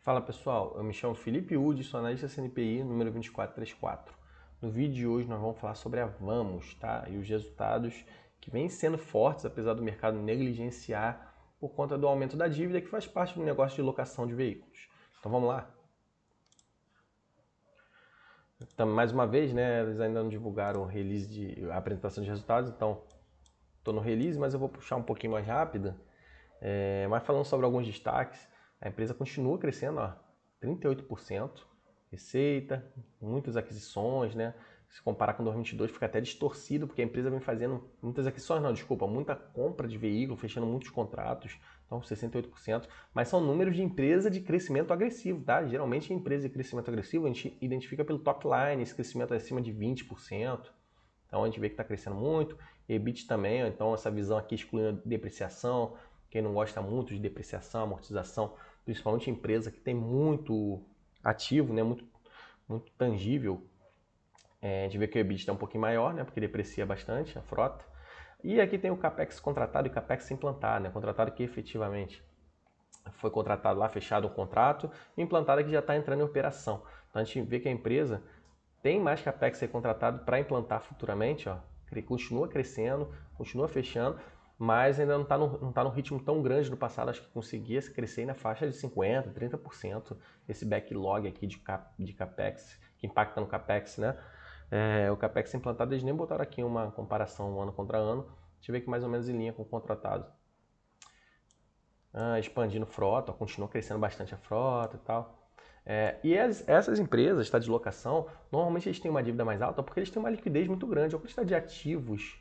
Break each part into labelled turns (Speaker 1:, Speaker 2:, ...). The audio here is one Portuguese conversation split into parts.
Speaker 1: Fala pessoal, eu me chamo Felipe Udi, sou analista CNPI número 2434. No vídeo de hoje nós vamos falar sobre a Vamos, tá? E os resultados que vêm sendo fortes, apesar do mercado negligenciar por conta do aumento da dívida que faz parte do negócio de locação de veículos. Então vamos lá. Então, mais uma vez, né, eles ainda não divulgaram o release a apresentação de resultados, então estou no release, mas eu vou puxar um pouquinho mais rápida. Mas falando sobre alguns destaques, a empresa continua crescendo, ó, 38%, receita, muitas aquisições, né? Se comparar com 2022 fica até distorcido, porque a empresa vem fazendo muitas aquisições, não, desculpa, muita compra de veículo, fechando muitos contratos, então 68%, mas são números de empresa de crescimento agressivo, tá? Geralmente em empresa de crescimento agressivo a gente identifica pelo top line, esse crescimento é acima de 20%, então a gente vê que está crescendo muito, EBIT também, então essa visão aqui excluindo depreciação, quem não gosta muito de depreciação, amortização, principalmente empresa que tem muito ativo, né, muito tangível, a gente vê que o EBIT está um pouquinho maior, né, porque deprecia bastante a frota. E aqui tem o CAPEX contratado e CAPEX implantado, né, contratado que efetivamente foi contratado lá, fechado um contrato, e implantado que já está entrando em operação. Então a gente vê que a empresa tem mais CAPEX ser contratado para implantar futuramente, ó, continua crescendo, continua fechando, mas ainda não tá no ritmo tão grande do passado. Acho que conseguia crescer na faixa de 50%, 30%, esse backlog aqui de CAPEX, que impacta no CAPEX, né? O CAPEX implantado, eles nem botaram aqui uma comparação ano contra ano, a gente vê que mais ou menos em linha com o contratado. Expandindo frota, continua crescendo bastante a frota e tal. Essas empresas de locação, normalmente eles têm uma dívida mais alta porque eles têm uma liquidez muito grande. A quantidade de ativos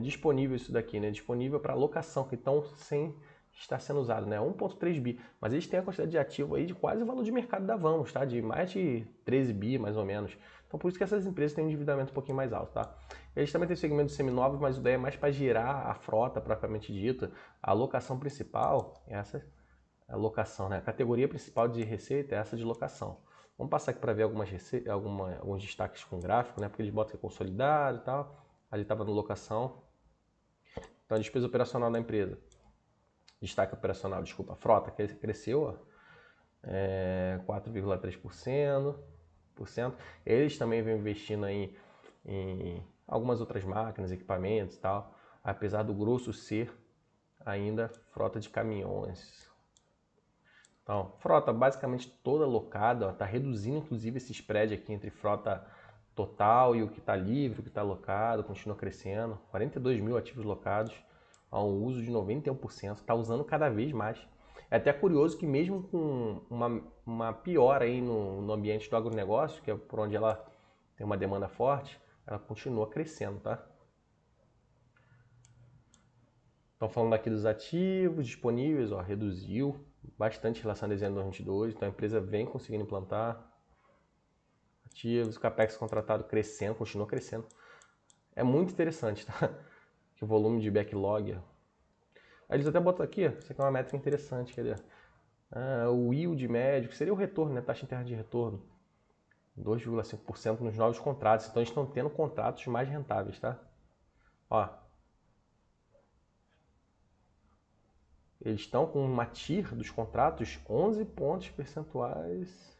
Speaker 1: disponível isso daqui, né? Disponível para locação, que estão sem estar sendo usado, né? 1,3 bi. Mas eles têm a quantidade de ativo aí de quase o valor de mercado da Vamos, tá? De mais de 13 bi, mais ou menos. Então por isso que essas empresas têm um endividamento um pouquinho mais alto, tá? Eles também têm segmento de seminovos, mas o ideia é mais para girar a frota propriamente dita. A locação principal é essa, a locação, né? A categoria principal de receita é essa de locação. Vamos passar aqui para ver alguns destaques com gráfico, né? Porque eles botam aqui consolidado e tal. Ali estava no locação. Então, a despesa operacional da empresa. Destaque operacional, desculpa, a frota cresceu 4,3%. Eles também vêm investindo em algumas outras máquinas, equipamentos e tal, apesar do grosso ser ainda frota de caminhões. Então, frota basicamente toda locada, está reduzindo inclusive esse spread aqui entre frota total e o que está livre, o que está locado, continua crescendo. 42 mil ativos locados, a um uso de 91%, está usando cada vez mais. É até curioso que mesmo com uma piora aí no ambiente do agronegócio, que é por onde ela tem uma demanda forte, ela continua crescendo, tá? Estão falando aqui dos ativos disponíveis, ó, reduziu bastante em relação a dezembro de 2022, então a empresa vem conseguindo implantar ativos, o CAPEX contratado crescendo, continua crescendo. É muito interessante, tá? Que o volume de backlog. Aí eles até botam aqui, isso aqui é uma métrica interessante, quer dizer, o yield médio, que seria o retorno, né? Taxa interna de retorno, 2,5% nos novos contratos. Então eles estão tendo contratos mais rentáveis, tá? Ó, eles estão com uma TIR dos contratos 11 pontos percentuais.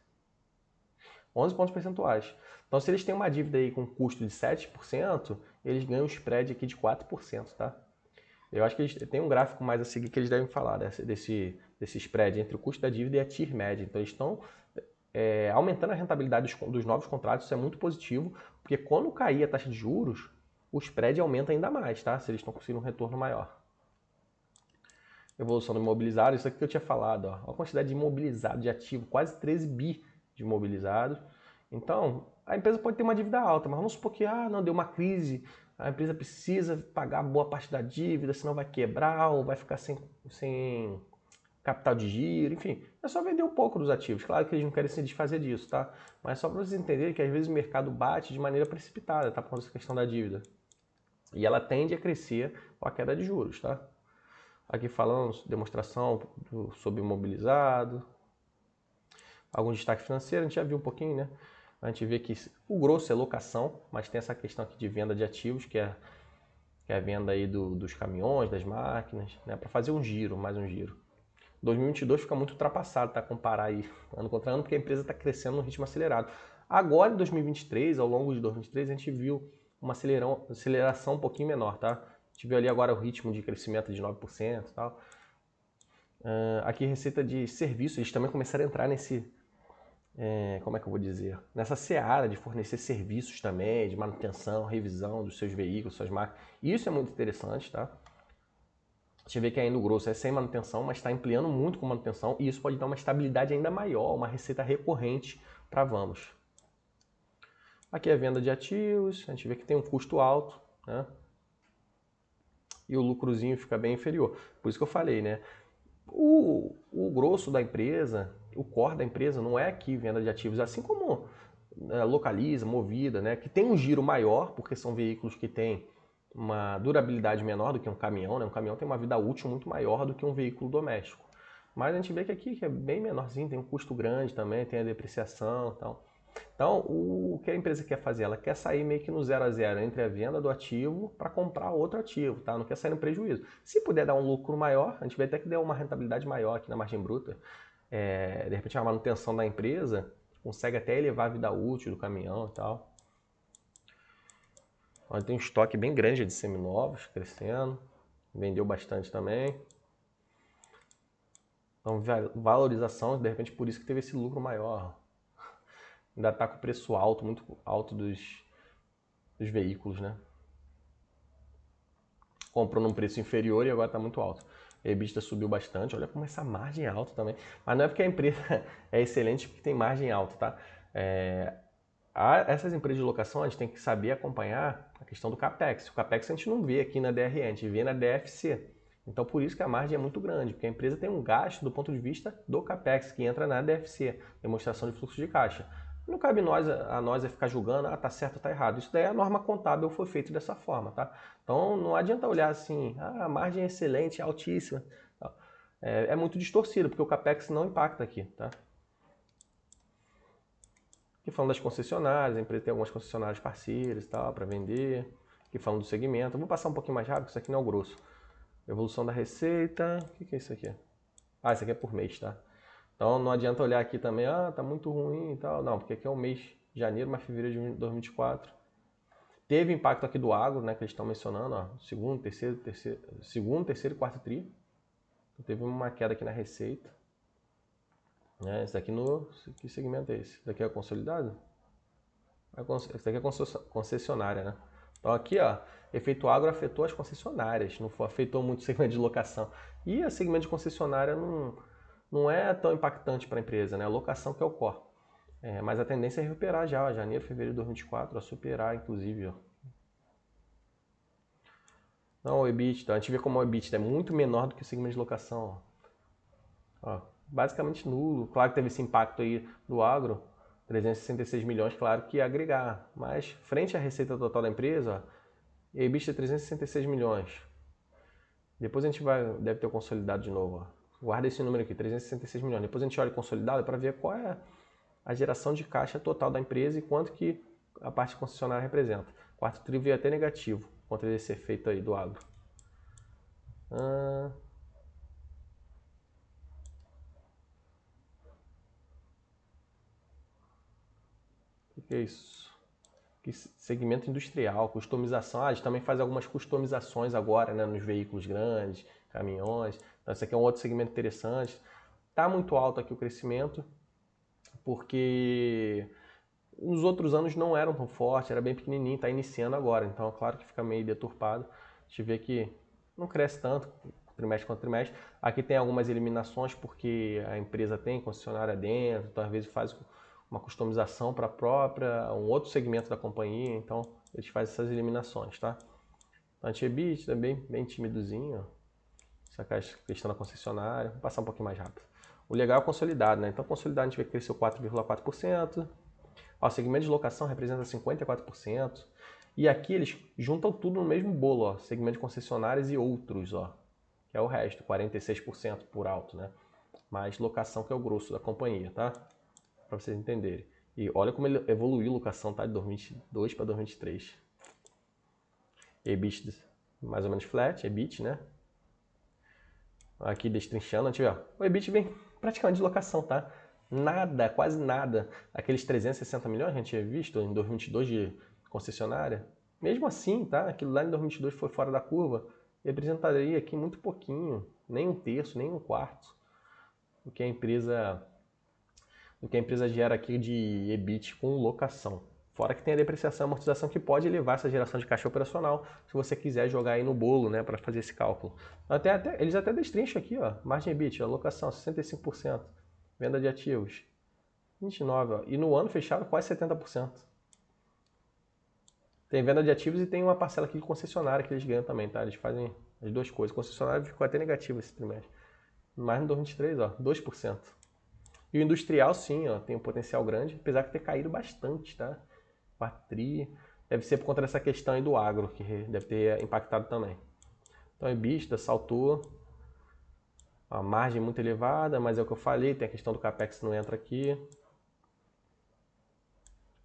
Speaker 1: 11 pontos percentuais. Então, se eles têm uma dívida aí com custo de 7%, eles ganham um spread aqui de 4%, tá? Eu acho que eles têm um gráfico mais a seguir que eles devem falar desse spread entre o custo da dívida e a TIR média. Então, eles estão aumentando a rentabilidade dos novos contratos, isso é muito positivo, porque quando cair a taxa de juros, o spread aumenta ainda mais, tá? Se eles estão conseguindo um retorno maior. Evolução do imobilizado, isso aqui que eu tinha falado, ó. A quantidade de imobilizado, de ativo, quase 13 bi de imobilizado. Então, a empresa pode ter uma dívida alta, mas vamos supor que não deu uma crise, a empresa precisa pagar boa parte da dívida, senão vai quebrar ou vai ficar sem capital de giro, enfim. É só vender um pouco dos ativos. Claro que eles não querem se desfazer disso, tá? Mas só para vocês entenderem que às vezes o mercado bate de maneira precipitada, tá? Por causa dessa questão da dívida. E ela tende a crescer com a queda de juros, tá? Aqui falando demonstração sobre imobilizado. Algum destaque financeiro, a gente já viu um pouquinho, né? A gente vê que o grosso é locação, mas tem essa questão aqui de venda de ativos, que é a venda aí dos caminhões, das máquinas, né? Para fazer um giro, mais um giro. 2022 fica muito ultrapassado, tá? Comparar aí ano contra ano, porque a empresa está crescendo num ritmo acelerado. Agora, em 2023, ao longo de 2023, a gente viu uma aceleração um pouquinho menor, tá? A gente viu ali agora o ritmo de crescimento de 9% e tal. Aqui, receita de serviços, eles também começaram a entrar nesse, como é que eu vou dizer? Nessa seara de fornecer serviços também, de manutenção, revisão dos seus veículos, suas marcas. Isso é muito interessante, tá? A gente vê que ainda o grosso é sem manutenção, mas está ampliando muito com manutenção e isso pode dar uma estabilidade ainda maior, uma receita recorrente para a Vamos. Aqui é a venda de ativos, a gente vê que tem um custo alto, né? E o lucrozinho fica bem inferior. Por isso que eu falei, né? O grosso da empresa, o core da empresa não é aqui venda de ativos, assim como Localiza, Movida, né? Que tem um giro maior, porque são veículos que têm uma durabilidade menor do que um caminhão, né? Um caminhão tem uma vida útil muito maior do que um veículo doméstico. Mas a gente vê que aqui que é bem menorzinho, tem um custo grande também, tem a depreciação e tal. Então, o que a empresa quer fazer? Ela quer sair meio que no 0 a 0 entre a venda do ativo para comprar outro ativo, tá? Não quer sair no prejuízo. Se puder dar um lucro maior, a gente vê até que deu uma rentabilidade maior aqui na margem bruta. De repente, a manutenção da empresa consegue até elevar a vida útil do caminhão e tal. Olha, tem um estoque bem grande de seminovos crescendo. Vendeu bastante também. Então, valorização, de repente, por isso que teve esse lucro maior. Ainda está com o preço alto, muito alto dos veículos, né? Comprou num preço inferior e agora está muito alto. A EBITDA subiu bastante, olha como essa margem é alta também. Mas não é porque a empresa é excelente porque tem margem alta, tá? Essas empresas de locação a gente tem que saber acompanhar a questão do CAPEX. O CAPEX a gente não vê aqui na DRE, a gente vê na DFC. Então por isso que a margem é muito grande, porque a empresa tem um gasto do ponto de vista do CAPEX, que entra na DFC, demonstração de fluxo de caixa. Não cabe a nós ficar julgando, tá certo ou tá errado. Isso daí a norma contábil foi feita dessa forma, tá? Então não adianta olhar assim, a margem é excelente, é altíssima. É muito distorcido, porque o CAPEX não impacta aqui, tá? Aqui falando das concessionárias, a empresa tem algumas concessionárias parceiras e tal, para vender. Aqui falando do segmento. Eu vou passar um pouquinho mais rápido, porque isso aqui não é o grosso. Evolução da receita. O que é isso aqui? Isso aqui é por mês, tá? Então não adianta olhar aqui também, tá muito ruim e tal. Não, porque aqui é o mês de janeiro, mas fevereiro de 2024. Teve impacto aqui do agro, né, que eles estão mencionando, ó, segundo, terceiro e quarto tri. Então, teve uma queda aqui na receita. Esse daqui que segmento é esse? Esse daqui é consolidado? Esse daqui é concessionária, né? Então aqui, ó, efeito agro afetou as concessionárias, não afetou muito o segmento de locação. E o segmento de concessionária não é tão impactante para a empresa, né? A locação que é o core. Mas a tendência é recuperar já, ó, janeiro, fevereiro de 2024, a superar, inclusive, ó. Não, o EBITDA, a gente vê como o EBITDA é muito menor do que o segmento de locação, ó. Basicamente nulo. Claro que teve esse impacto aí do agro, 366 milhões, claro que ia agregar. Mas, frente à receita total da empresa, EBITDA é 366 milhões. Depois a gente deve ter o consolidado de novo. Ó. Guarda esse número aqui, 366 milhões. Depois a gente olha o consolidado para ver qual é a geração de caixa total da empresa e quanto que a parte concessionária representa. Quarto tri veio até negativo, contra esse efeito aí do agro. O que é isso? Segmento industrial, customização. A gente também faz algumas customizações agora, né, nos veículos grandes, caminhões. Então, esse aqui é um outro segmento interessante. Está muito alto aqui o crescimento, porque nos outros anos não eram tão forte, era bem pequenininho, está iniciando agora. Então, é claro que fica meio deturpado. A gente vê que não cresce tanto, trimestre contra trimestre. Aqui tem algumas eliminações, porque a empresa tem concessionária dentro, então às vezes faz uma customização para a própria, um outro segmento da companhia, então eles fazem essas eliminações, tá? Então, anti-EBITDA é bem timidozinho, essa questão da concessionária. Vou passar um pouquinho mais rápido. O legal é o consolidado, né? Então, consolidado a gente vê que cresceu 4,4%. O segmento de locação representa 54%. E aqui eles juntam tudo no mesmo bolo, ó, segmento de concessionárias e outros, ó, que é o resto, 46% por alto, né? Mais locação que é o grosso da companhia, tá? Para vocês entenderem. E olha como ele evoluiu a locação, tá? De 2022 para 2023. EBIT mais ou menos flat, EBIT, né? Aqui destrinchando, a gente vê, ó, o EBIT vem praticamente de locação, tá? Nada, quase nada. Aqueles 360 milhões que a gente tinha visto em 2022 de concessionária, mesmo assim, tá? Aquilo lá em 2022 foi fora da curva, representaria aqui muito pouquinho, nem um terço, nem um quarto do que a empresa, gera aqui de EBIT com locação. Fora que tem a depreciação e amortização que pode elevar essa geração de caixa operacional, se você quiser jogar aí no bolo, né, para fazer esse cálculo. Eles até destrincham aqui, ó, margem EBIT, alocação 65%, venda de ativos 29%, ó, e no ano fechado quase 70%. Tem venda de ativos e tem uma parcela aqui de concessionária que eles ganham também, tá? Eles fazem as duas coisas. O concessionário ficou até negativo esse trimestre. Mas no 2023, ó, 2%. E o industrial, sim, ó, tem um potencial grande, apesar de ter caído bastante, tá? Patri, deve ser por conta dessa questão aí do agro, que deve ter impactado também. Então, a EBITDA saltou, a margem muito elevada, mas é o que eu falei, tem a questão do CAPEX que não entra aqui.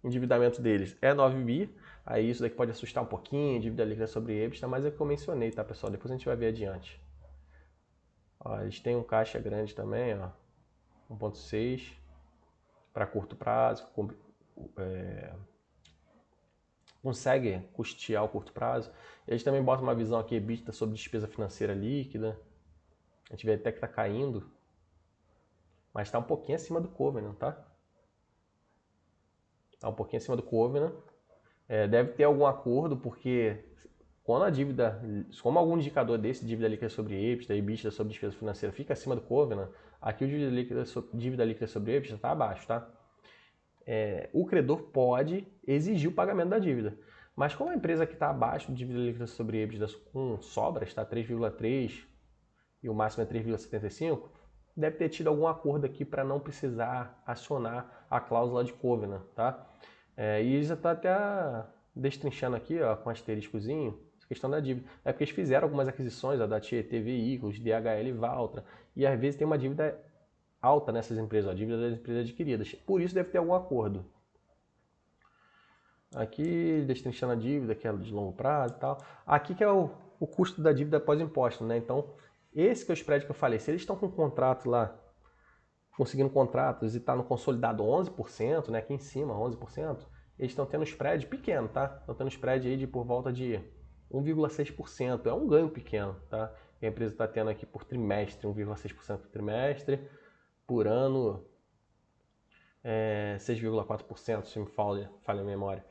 Speaker 1: Endividamento deles é 9 bi, aí isso daqui pode assustar um pouquinho, dívida líquida sobre EBITDA, mas é o que eu mencionei, tá, pessoal? Depois a gente vai ver adiante. Ó, eles têm um caixa grande também, ó, 1,6 para curto prazo, consegue custear o curto prazo. Eles também botam uma visão aqui, EBITDA sobre despesa financeira líquida. A gente vê até que está caindo, mas está um pouquinho acima do Covenant, tá? Está um pouquinho acima do Covenant. Deve ter algum acordo, porque quando a dívida, como algum indicador desse, dívida líquida sobre EBITDA sobre despesa financeira, fica acima do Covenant, aqui o dívida líquida sobre EBITDA está abaixo, tá? O credor pode exigir o pagamento da dívida. Mas como a empresa que está abaixo de dívida líquida sobre EBITDA com sobras, está 3,3 e o máximo é 3,75, deve ter tido algum acordo aqui para não precisar acionar a cláusula de Covenant, tá? E eles já estão até destrinchando aqui, ó, com asteriscozinho, essa questão da dívida. É porque eles fizeram algumas aquisições, ó, da Tietê Veículos, DHL e Valtra, e às vezes tem uma dívida alta nessas empresas, a dívida das empresas adquiridas. Por isso deve ter algum acordo. Aqui, destrinchando a dívida, que é de longo prazo e tal. Aqui que é o custo da dívida pós-imposto, né? Então, esse que é o spread que eu falei. Se eles estão com um contrato lá, conseguindo contratos e está no consolidado 11%, né? Aqui em cima, 11%, eles estão tendo spread pequeno, tá? Estão tendo spread aí de por volta de 1,6%. É um ganho pequeno, tá? A empresa está tendo aqui por trimestre, 1,6% por trimestre. Por ano, 6,4%, se me falha a memória.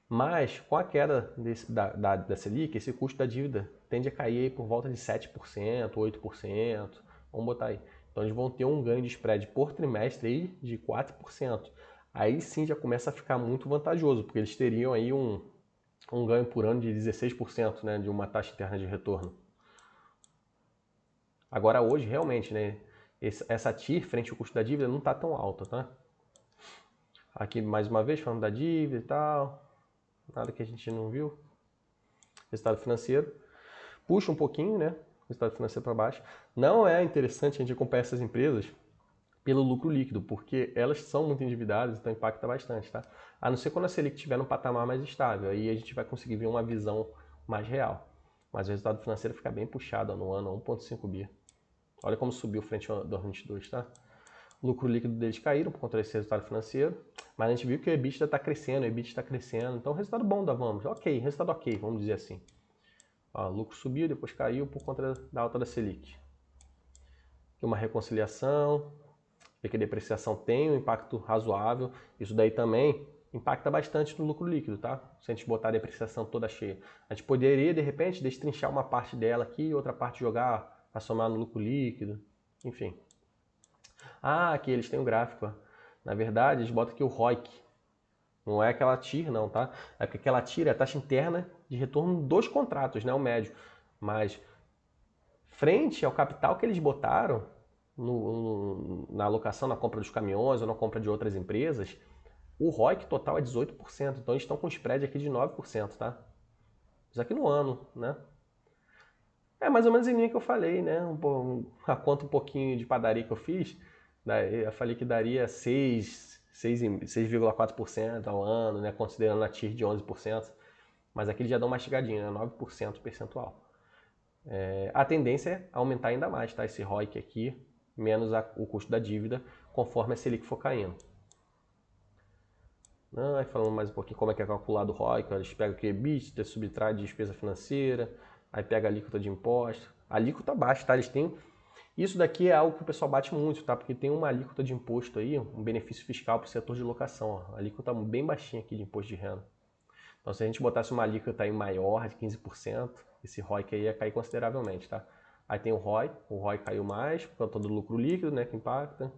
Speaker 1: Mas com a queda da Selic, esse custo da dívida tende a cair aí por volta de 7%, 8%, vamos botar aí. Então eles vão ter um ganho de spread por trimestre aí de 4%. Aí sim já começa a ficar muito vantajoso, porque eles teriam aí um ganho por ano de 16%, né, de uma taxa interna de retorno. Agora hoje, realmente, né, essa TIR frente ao custo da dívida não está tão alta, tá? Aqui mais uma vez falando da dívida e tal, nada que a gente não viu. Resultado financeiro, puxa um pouquinho, né? Resultado financeiro para baixo. Não é interessante a gente acompanhar essas empresas pelo lucro líquido, porque elas são muito endividadas, então impacta bastante, tá? A não ser quando a Selic estiver num patamar mais estável, aí a gente vai conseguir ver uma visão mais real. Mas o resultado financeiro fica bem puxado, ó, no ano, 1,5 bi. Olha como subiu frente ao 2022, tá? O lucro líquido deles caíram por conta desse resultado financeiro, mas a gente viu que o EBITDA está crescendo, o EBIT está crescendo, então resultado bom da Vamos, ok, resultado ok, vamos dizer assim. Ó, o lucro subiu, depois caiu por conta da alta da Selic. Aqui uma reconciliação, vê que a depreciação tem um impacto razoável, isso daí também impacta bastante no lucro líquido, tá? Se a gente botar a depreciação toda cheia. A gente poderia, de repente, destrinchar uma parte dela aqui e outra parte jogar para somar no lucro líquido, enfim. Ah, aqui eles têm um gráfico, ó. Na verdade, eles botam aqui o ROIC. Não é aquela TIR, não, tá? É porque aquela TIR é a taxa interna de retorno dos contratos, né? O médio. Mas, frente ao capital que eles botaram na alocação, na compra dos caminhões ou na compra de outras empresas, o ROIC total é 18%. Então, eles estão com spread aqui de 9%, tá? Isso aqui no ano, né? É mais ou menos em linha que eu falei, né? A conta um pouquinho de padaria que eu fiz, eu falei que daria 6,4% ao ano, né? Considerando a TIR de 11%. Mas aqui eles já dão uma mastigadinha, né? 9% percentual. A tendência é aumentar ainda mais, tá? Esse ROIC aqui, menos o custo da dívida, conforme a Selic for caindo. Aí falando mais um pouquinho como é que é calculado o ROIC, eles pegam aqui EBITDA, subtrai de despesa financeira, aí pega a alíquota de imposto. A alíquota baixa, tá? Eles têm... Isso daqui é algo que o pessoal bate muito, tá? Porque tem uma alíquota de imposto aí, um benefício fiscal para o setor de locação. Ó. A alíquota bem baixinha aqui de imposto de renda. Então, se a gente botasse uma alíquota aí maior, de 15%, esse ROIC aí ia cair consideravelmente, tá? Aí tem o ROI caiu mais por conta do lucro líquido, né, que impacta.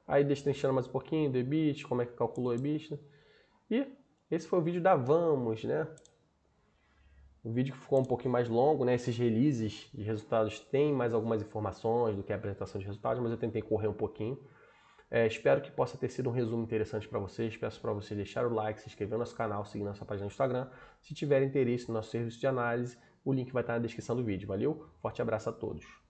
Speaker 1: Aí destrinchando mais um pouquinho do EBIT, como é que calculou o EBIT. E esse foi o vídeo da Vamos, né? O vídeo que ficou um pouquinho mais longo, né? Esses releases de resultados têm mais algumas informações do que a apresentação de resultados, mas eu tentei correr um pouquinho. Espero que possa ter sido um resumo interessante para vocês. Peço para vocês deixar o like, se inscrever no nosso canal, seguir nossa página no Instagram. Se tiver interesse no nosso serviço de análise, o link vai estar na descrição do vídeo. Valeu? Forte abraço a todos.